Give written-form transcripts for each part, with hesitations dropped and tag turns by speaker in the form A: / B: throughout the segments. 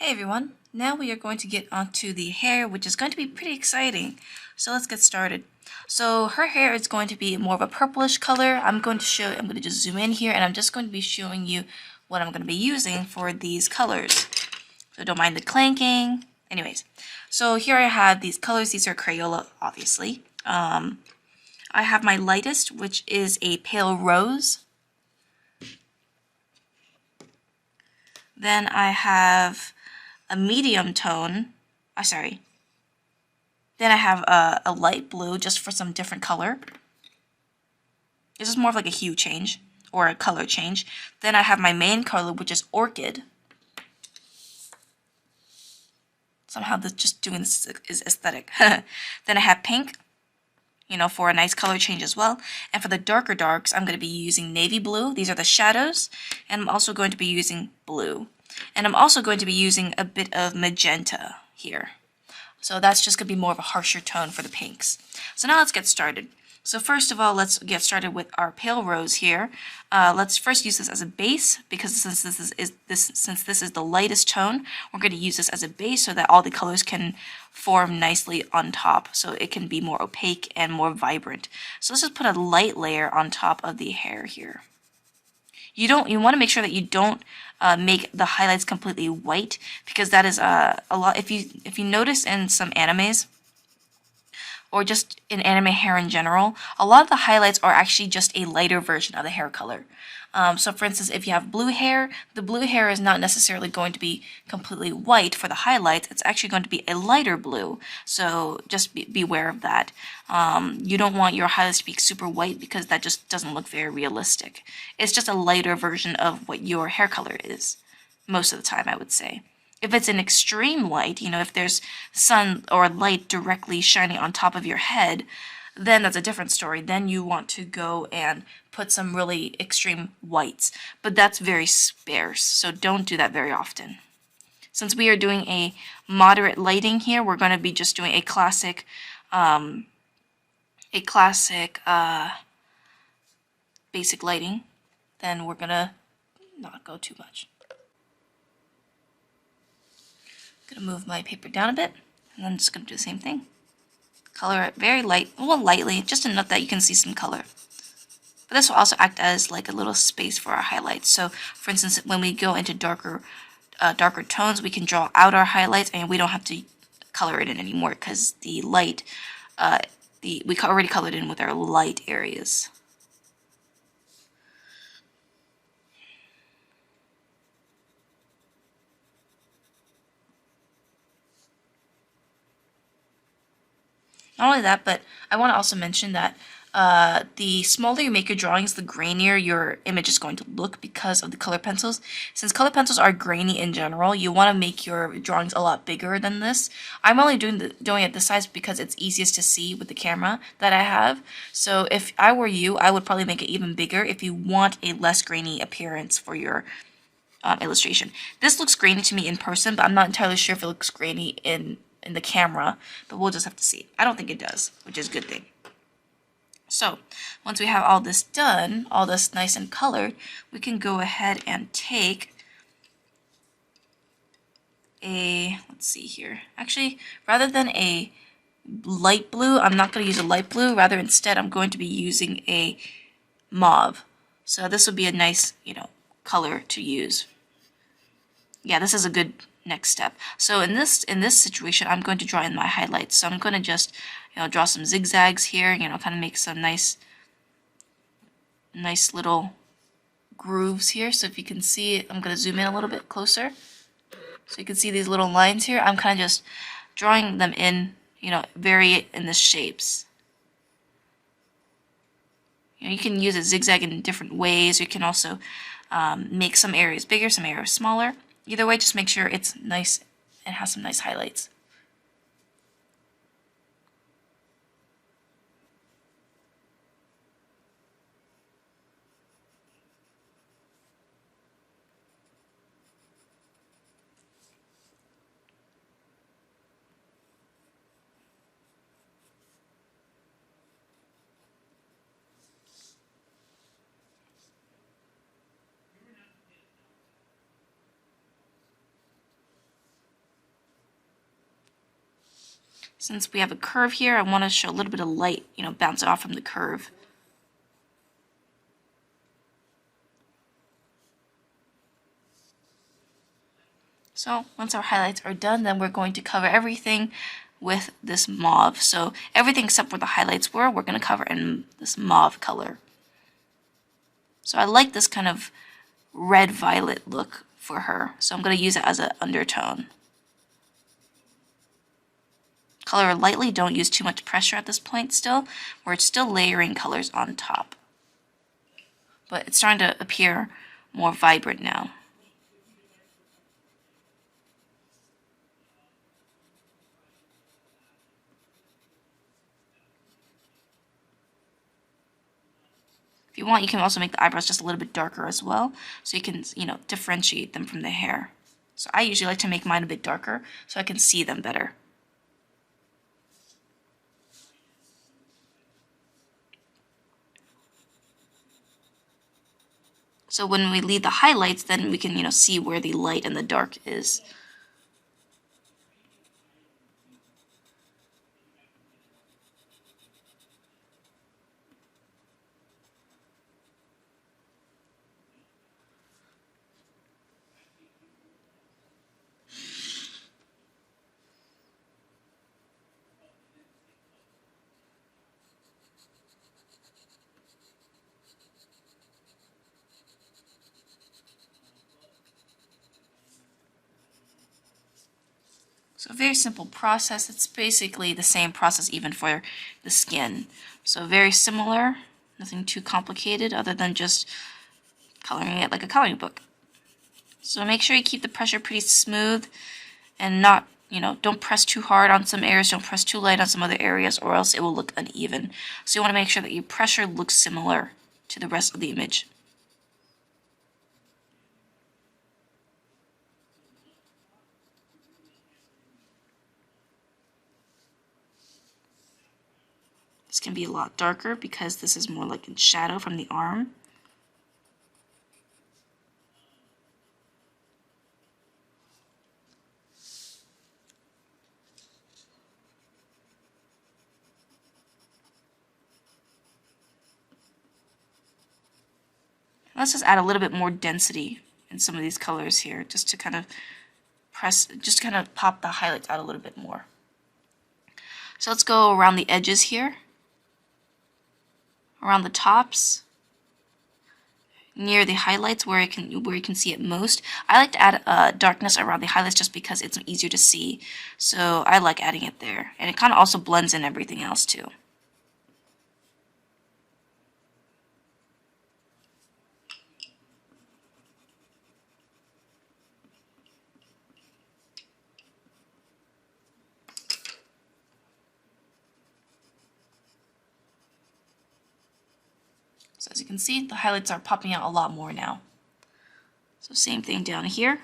A: Hey everyone, now we are going to get onto the hair, which is going to be pretty exciting. So let's get started. So her hair is going to be more of a purplish color. I'm going to just zoom in here and I'm just going to be showing you what I'm going to be using for these colors. So don't mind the clanking. Anyways, so here I have these colors. These are Crayola, obviously. I have my lightest, which is a pale rose. Then I have a medium tone. Then I have a light blue just for some different color. This is more of like a hue change or a color change. Then I have my main color, which is orchid. Somehow just doing this is aesthetic. Then I have pink, for a nice color change as well. And for the darker darks, I'm going to be using navy blue. These are the shadows. And I'm also going to be using blue. And I'm also going to be using a bit of magenta here. So that's just going to be more of a harsher tone for the pinks. So now let's get started. So first of all, let's get started with our pale rose here. Let's first use this as a base because since this is the lightest tone, we're going to use this as a base so that all the colors can form nicely on top, so it can be more opaque and more vibrant. So let's just put a light layer on top of the hair here. You want to make sure that you don't make the highlights completely white, because that is a lot. If you notice in some animes, or just in anime hair in general, a lot of the highlights are actually just a lighter version of the hair color. So for instance, if you have blue hair, the blue hair is not necessarily going to be completely white for the highlights. It's actually going to be a lighter blue. So just beware of that. You don't want your highlights to be super white because that just doesn't look very realistic. It's just a lighter version of what your hair color is, most of the time, I would say. If it's an extreme light, if there's sun or light directly shining on top of your head, then that's a different story. Then you want to go and put some really extreme whites. But that's very sparse, so don't do that very often. Since we are doing a moderate lighting here, we're going to be just doing a classic basic lighting. Then we're going to not go too much. Gonna move my paper down a bit, and I'm just gonna do the same thing. Color it very lightly, just enough that you can see some color. But this will also act as like a little space for our highlights. So, for instance, when we go into darker tones, we can draw out our highlights, and we don't have to color it in anymore because the light, we already colored in with our light areas. Not only that, but I want to also mention that the smaller you make your drawings, the grainier your image is going to look because of the color pencils. Since color pencils are grainy in general, you want to make your drawings a lot bigger than this. I'm only doing it this size because it's easiest to see with the camera that I have. So if I were you, I would probably make it even bigger if you want a less grainy appearance for your illustration. This looks grainy to me in person, but I'm not entirely sure if it looks grainy in the camera, but we'll just have to see. I don't think it does, which is a good thing. So once we have all this done, all this nice and colored, we can go ahead and take let's see here. Actually, rather than a light blue, I'm not going to use a light blue. Rather, instead, I'm going to be using a mauve. So this would be a nice, color to use. Yeah, this is a good next step. So in this situation, I'm going to draw in my highlights. So I'm going to just, draw some zigzags here, kind of make some nice little grooves here. So if you can see it, I'm going to zoom in a little bit closer. So you can see these little lines here. I'm kind of just drawing them in, vary in the shapes. You can use a zigzag in different ways. You can also make some areas bigger, some areas smaller. Either way, just make sure it's nice and has some nice highlights. Since we have a curve here, I want to show a little bit of light, bouncing off from the curve. So once our highlights are done, then we're going to cover everything with this mauve. So everything except where the highlights were, we're going to cover in this mauve color. So I like this kind of red-violet look for her, so I'm going to use it as an undertone. Color lightly, don't use too much pressure at this point still, where it's still layering colors on top. But it's starting to appear more vibrant now. If you want, you can also make the eyebrows just a little bit darker as well, so you can, differentiate them from the hair. So I usually like to make mine a bit darker so I can see them better. So when we leave the highlights, then we can, see where the light and the dark is. So a very simple process. It's basically the same process even for the skin. So very similar, nothing too complicated other than just coloring it like a coloring book. So make sure you keep the pressure pretty smooth and not, don't press too hard on some areas, don't press too light on some other areas, or else it will look uneven. So you want to make sure that your pressure looks similar to the rest of the image. This can be a lot darker because this is more like in shadow from the arm. Let's just add a little bit more density in some of these colors here, just to kind of pop the highlights out a little bit more. So let's go around the edges here, around the tops, near the highlights where you can see it most. I like to add darkness around the highlights just because it's easier to see. So I like adding it there, and it kind of also blends in everything else too. So as you can see, the highlights are popping out a lot more now. So same thing down here.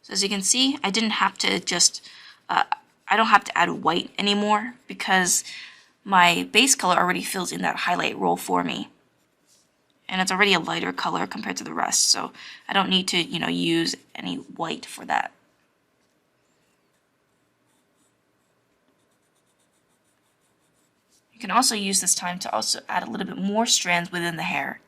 A: So as you can see, I didn't have to I don't have to add white anymore because my base color already fills in that highlight role for me. And it's already a lighter color compared to the rest, so I don't need to, use any white for that. You can also use this time to also add a little bit more strands within the hair.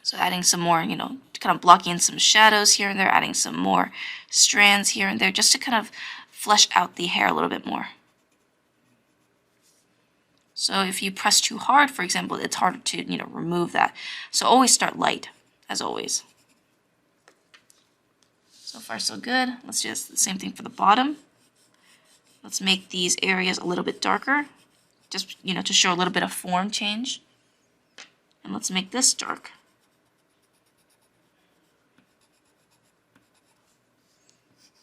A: So adding some more, kind of blocking in some shadows here and there, adding some more strands here and there, just to kind of flesh out the hair a little bit more. So if you press too hard, for example, it's harder to, remove that. So always start light, as always. So far so good. Let's do the same thing for the bottom. Let's make these areas a little bit darker, just, to show a little bit of form change. And let's make this dark.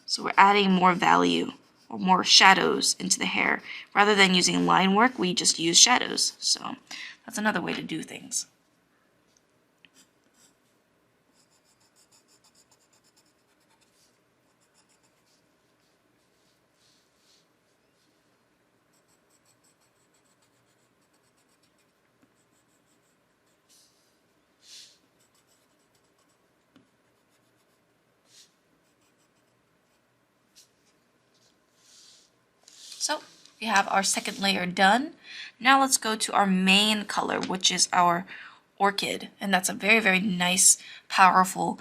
A: So we're adding more value or more shadows into the hair. Rather than using line work, we just use shadows. So that's another way to do things. So we have our second layer done. Now let's go to our main color, which is our orchid, and that's a very, very nice, powerful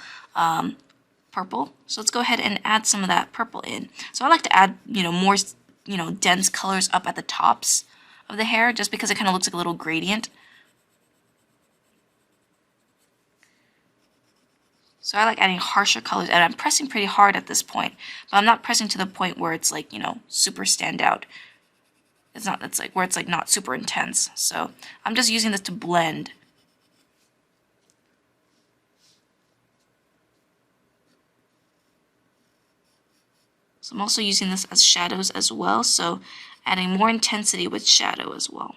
A: purple. So let's go ahead and add some of that purple in. So I like to add, more, dense colors up at the tops of the hair, just because it kind of looks like a little gradient. So I like adding harsher colors, and I'm pressing pretty hard at this point, but I'm not pressing to the point where it's like, super stand out. It's like where it's like not super intense. So I'm just using this to blend. So I'm also using this as shadows as well, so adding more intensity with shadow as well.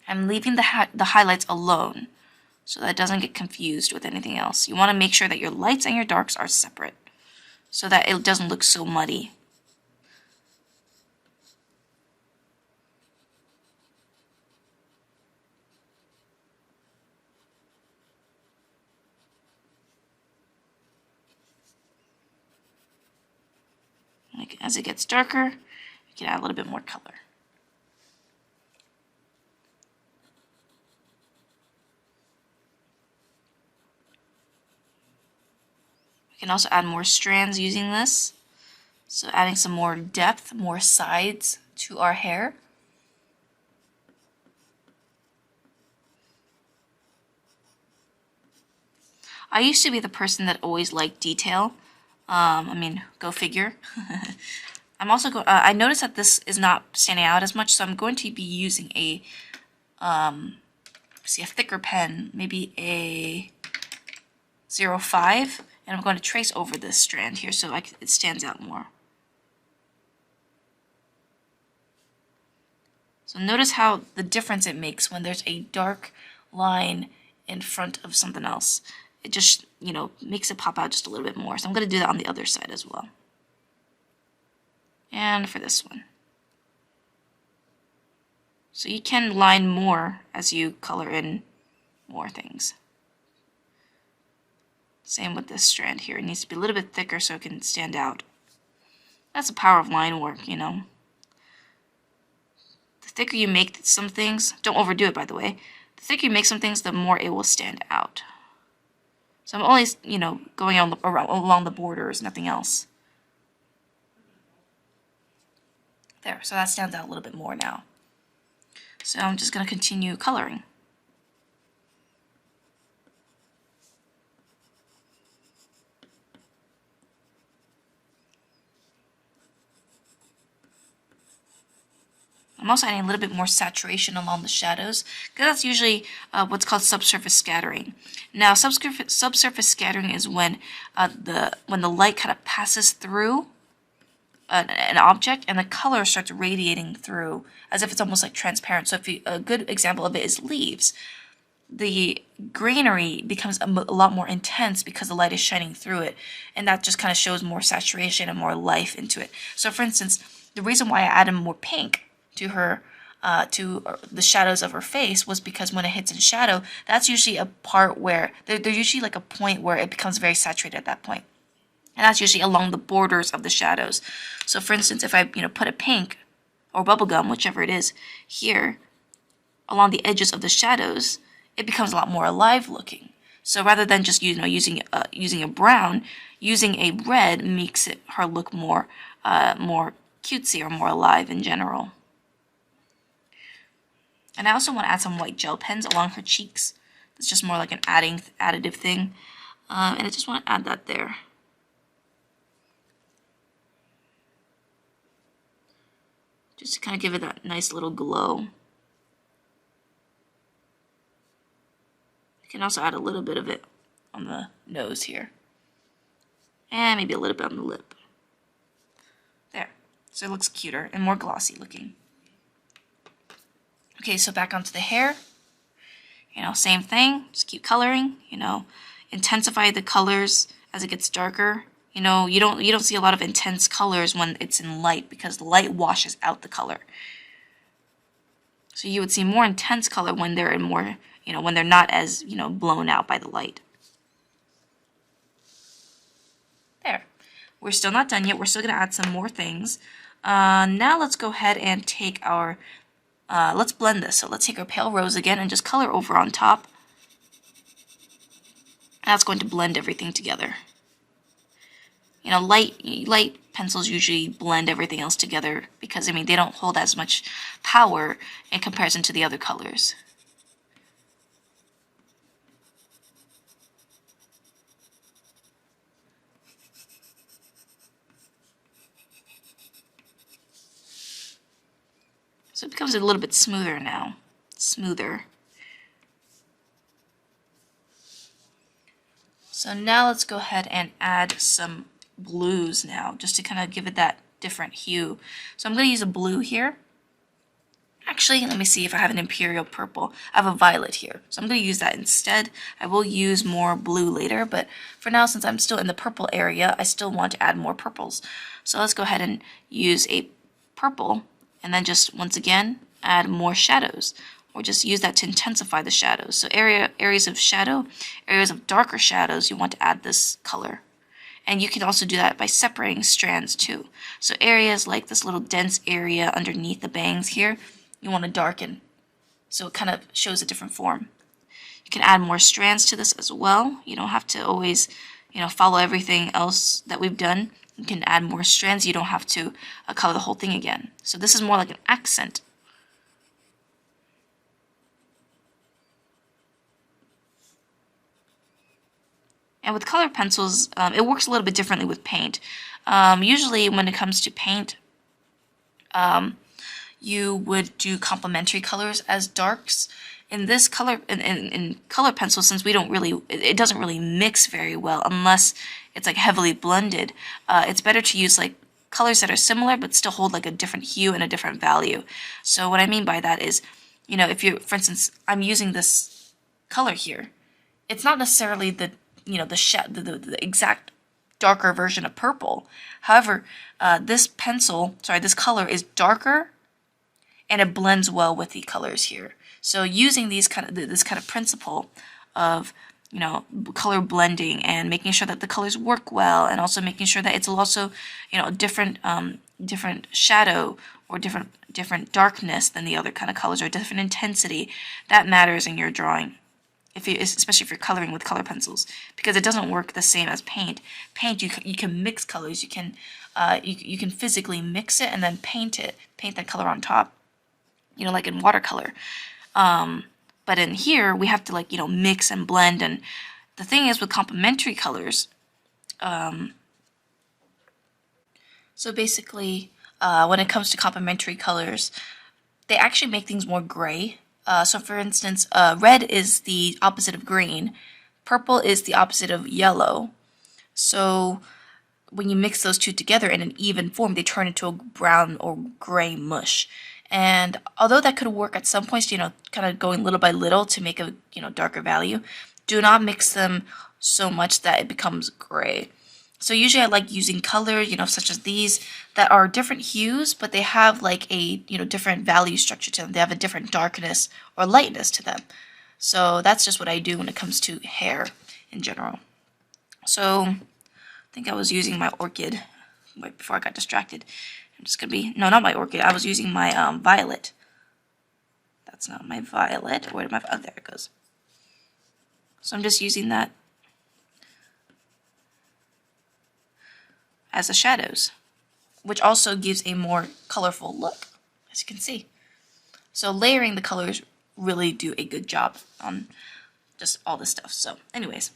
A: I'm leaving the highlights alone, so that it doesn't get confused with anything else. You want to make sure that your lights and your darks are separate, so that it doesn't look so muddy. Like, as it gets darker, you can add a little bit more color. You can also add more strands using this. So adding some more depth, more sides to our hair. I used to be the person that always liked detail. Go figure. I noticed that this is not standing out as much, so I'm going to be using a thicker pen, maybe a 05, and I'm going to trace over this strand here so it stands out more. So notice how the difference it makes when there's a dark line in front of something else. It just, makes it pop out just a little bit more. So I'm going to do that on the other side as well. And for this one. So you can line more as you color in more things. Same with this strand here. It needs to be a little bit thicker so it can stand out. That's the power of line work, The thicker you make some things, don't overdo it by the way, the thicker you make some things, the more it will stand out. So I'm only, going along the borders, nothing else. There, so that stands out a little bit more now. So I'm just going to continue coloring. I'm also adding a little bit more saturation along the shadows, because that's usually what's called subsurface scattering. Now, subsurface scattering is when the light kind of passes through an object and the color starts radiating through, as if it's almost like transparent. So a good example of it is leaves. The greenery becomes a lot more intense because the light is shining through it, and that just kind of shows more saturation and more life into it. So for instance, the reason why I added more pink to her, to the shadows of her face, was because when it hits in shadow, that's usually a part where, there's usually like a point where it becomes very saturated at that point. And that's usually along the borders of the shadows. So for instance, if I put a pink or bubblegum, whichever it is, here along the edges of the shadows, it becomes a lot more alive looking. So rather than just using a brown, using a red makes her look more cutesy or more alive in general. And I also want to add some white gel pens along her cheeks. It's just more like an additive thing. And I just want to add that there. Just to kind of give it that nice little glow. You can also add a little bit of it on the nose here. And maybe a little bit on the lip. There. So it looks cuter and more glossy looking. Okay, so back onto the hair. Same thing. Just keep coloring. Intensify the colors as it gets darker. You don't see a lot of intense colors when it's in light, because the light washes out the color. So you would see more intense color when they're in more, when they're not as, blown out by the light. There. We're still not done yet. We're still going to add some more things. Now let's go ahead and take our, let's blend this. So let's take our pale rose again and just color over on top. That's going to blend everything together. You know, light pencils usually blend everything else together because, I mean, they don't hold as much power in comparison to the other colors. So it becomes a little bit smoother now. Smoother. So now let's go ahead and add some blues now, just to kind of give it that different hue. So I'm going to use a blue here. Actually, let me see if I have an imperial purple. I have a violet here, so I'm going to use that instead. I will use more blue later, but for now, since I'm still in the purple area, I still want to add more purples. So let's go ahead and use a purple, and then just once again add more shadows, or just use that to intensify the shadows. So areas of shadow, areas of darker shadows, you want to add this color. And you can also do that by separating strands too. So areas like this little dense area underneath the bangs here, you want to darken, so it kind of shows a different form. You can add more strands to this as well. You don't have to always, you know, follow everything else that we've done. You can add more strands. You don't have to color the whole thing again. So this is more like an accent. And with colored pencils, it works a little bit differently with paint. Usually when it comes to paint, you would do complementary colors as darks. In this color, in color pencil, since we don't really, it doesn't really mix very well unless it's like heavily blended. It's better to use like colors that are similar but still hold like a different hue and a different value. So what I mean by that is, you know, if you, for instance, I'm using this color here, it's not necessarily the, you know, the exact darker version of purple. However, this color is darker, and it blends well with the colors here. So using this kind of principle of, you know, color blending and making sure that the colors work well, and also making sure that it's also, you know, different shadow or different darkness than the other kind of colors, or different intensity, that matters in your drawing. Especially if you're coloring with color pencils, because it doesn't work the same as paint. Paint, you can mix colors. You can you can physically mix it and then paint that color on top. You know, like in watercolor. But in here, we have to, like, you know, mix and blend. And the thing is with complementary colors, so basically, when it comes to complementary colors, they actually make things more gray. So for instance, red is the opposite of green. Purple is the opposite of yellow. So when you mix those two together in an even form, they turn into a brown or gray mush. And although that could work at some points, you know, kind of going little by little to make a, you know, darker value, do not mix them so much that it becomes gray. So usually I like using colors, you know, such as these, that are different hues, but they have like a, you know, different value structure to them. They have a different darkness or lightness to them. So that's just what I do when it comes to hair in general. So I think I was using my orchid right before I got distracted. I'm just going to be, no, not my orchid. I was using my violet. That's not my violet. Where did my, oh, there it goes. So I'm just using that as the shadows, which also gives a more colorful look, as you can see. So layering the colors really do a good job on just all this stuff. So anyways,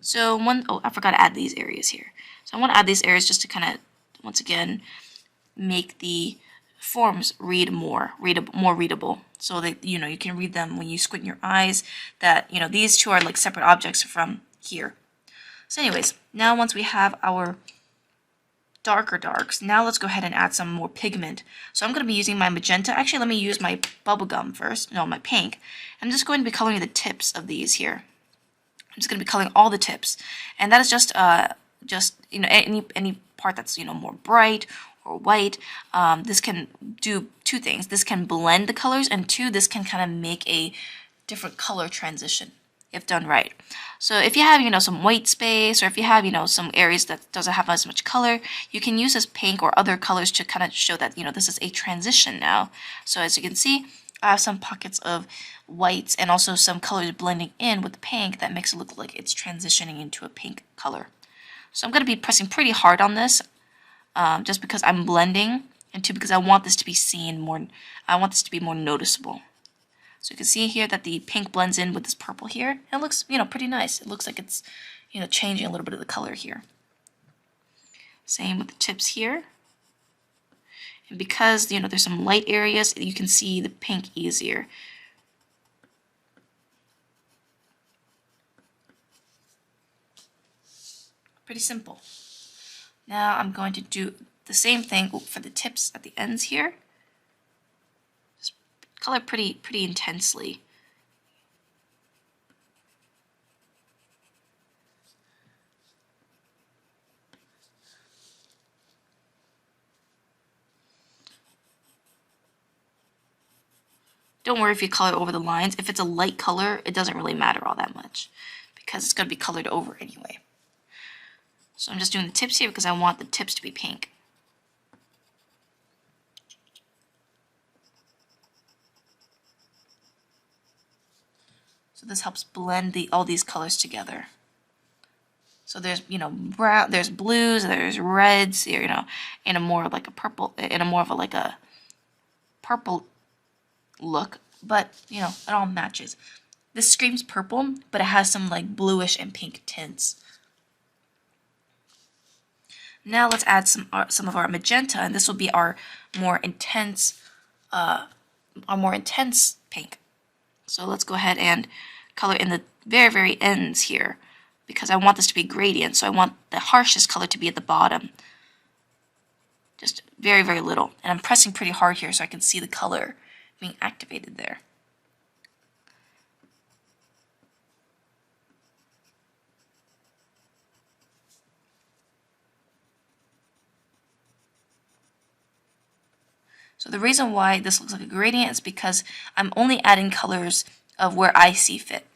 A: so I forgot to add these areas here. So I want to add these areas just to kind of, once again, make the forms read more readable, so that, you know, you can read them when you squint your eyes, that, you know, these two are like separate objects from here. So anyways, now once we have our darker darks, now let's go ahead and add some more pigment. So I'm going to be using my magenta. Actually, let me use my bubblegum first. No, my pink. I'm just going to be coloring the tips of these here. I'm just going to be coloring all the tips, and that is just you know, any part that's, you know, more bright or white. This can do two things. This can blend the colors, and two, this can kind of make a different color transition. if done right. So if you have, some white space, or if you have, some areas that doesn't have as much color, you can use this pink or other colors to kind of show that, this is a transition now. So as you can see, I have some pockets of whites and also some colors blending in with the pink that makes it look like it's transitioning into a pink color. So I'm going to be pressing pretty hard on this, just because I'm blending, and two, because I want this to be seen more, I want this to be more noticeable. So you can see here that the pink blends in with this purple here. And it looks, pretty nice. It looks like it's, changing a little bit of the color here. Same with the tips here. And because, there's some light areas, you can see the pink easier. Pretty simple. Now I'm going to do the same thing for the tips at the ends here. Just color pretty intensely. Don't worry if you color over the lines. If it's a light color, it doesn't really matter all that much because it's going to be colored over anyway. So I'm just doing the tips here because I want the tips to be pink. So this helps blend all these colors together. So there's, brown, there's blues, there's reds, in a more like a purple, in a more of a purple look, but it all matches. This screams purple, but it has some like bluish and pink tints. Now let's add some of our magenta, and this will be our more intense pink. So let's go ahead and color in the very ends here, because I want this to be gradient. So I want the harshest color to be at the bottom, just very little. And I'm pressing pretty hard here so I can see the color being activated there. So the reason why this looks like a gradient is because I'm only adding colors of where I see fit.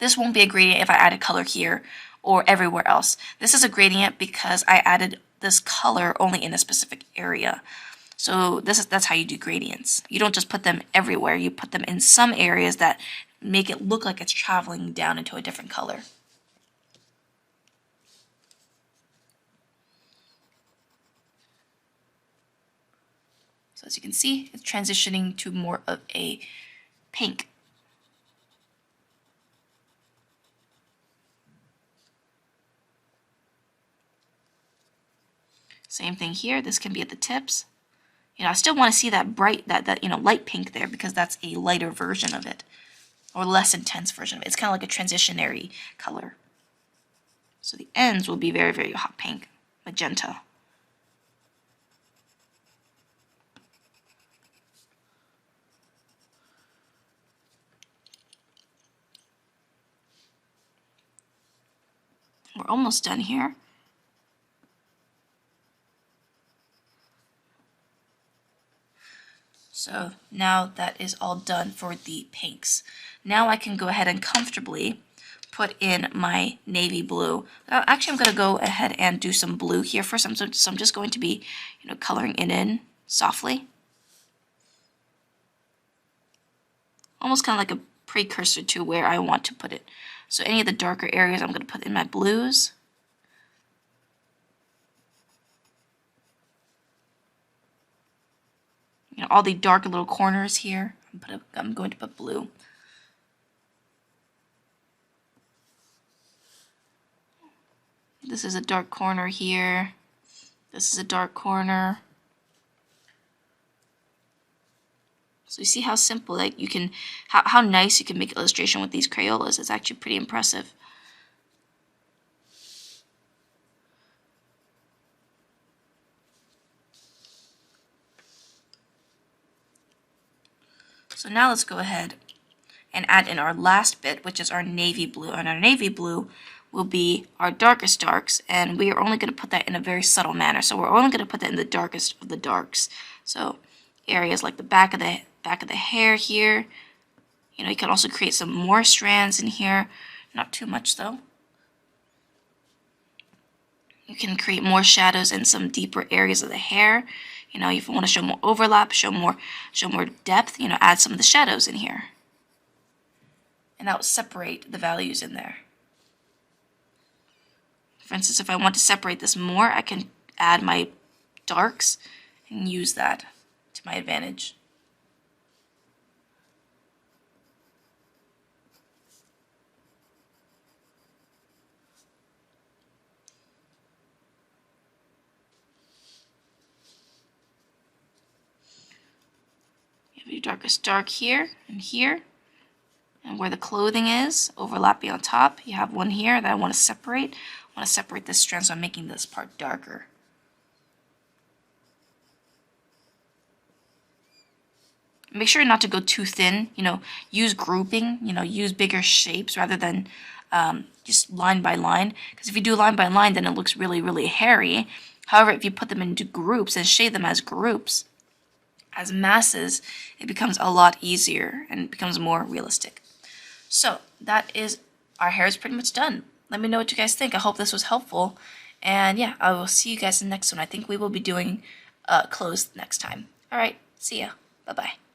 A: This won't be a gradient if I add a color here or everywhere else. This is a gradient because I added this color only in a specific area. So that's how you do gradients. You don't just put them everywhere. You put them in some areas that make it look like it's traveling down into a different color. So as you can see, it's transitioning to more of a pink. Same thing here. This can be at the tips. I still want to see that bright, that light pink there because that's a lighter version of it, or less intense version of it. It's kind of like a transitionary color. So the ends will be very hot pink, magenta. We're almost done here. So now that is all done for the pinks. Now I can go ahead and comfortably put in my navy blue. Actually, I'm going to go ahead and do some blue here first. So I'm just going to be, coloring it in softly. Almost kind of like a precursor to where I want to put it. So any of the darker areas I'm going to put in my blues. All the dark little corners here, I'm going to put blue. This is a dark corner here. This is a dark corner. So you see how simple, like you can, how nice you can make illustration with these Crayolas. It's actually pretty impressive. So now let's go ahead and add in our last bit, which is our navy blue. And our navy blue will be our darkest darks, and we are only going to put that in a very subtle manner. So we're only going to put that in the darkest of the darks. So areas like the back of the hair here, You know, you can also create some more strands in here. Not too much though. You can create more shadows in some deeper areas of the hair. You know, if you want to show more overlap, show more depth, you know, add some of the shadows in here. And that will separate the values in there. For instance, if I want to separate this more, I can add my darks and use that to my advantage. You have your darkest dark here and here. And where the clothing is, overlapping on top, you have one here that I want to separate. I want to separate this strand, so I'm making this part darker. Make sure not to go too thin, you know, use grouping, you know, use bigger shapes rather than just line by line. Because if you do line by line, then it looks really, really hairy. However, if you put them into groups and shade them as groups, as masses, it becomes a lot easier and it becomes more realistic. So that is, our hair is pretty much done. Let me know what you guys think. I hope this was helpful. And yeah, I will see you guys in the next one. I think we will be doing clothes next time. All right, see ya. Bye-bye.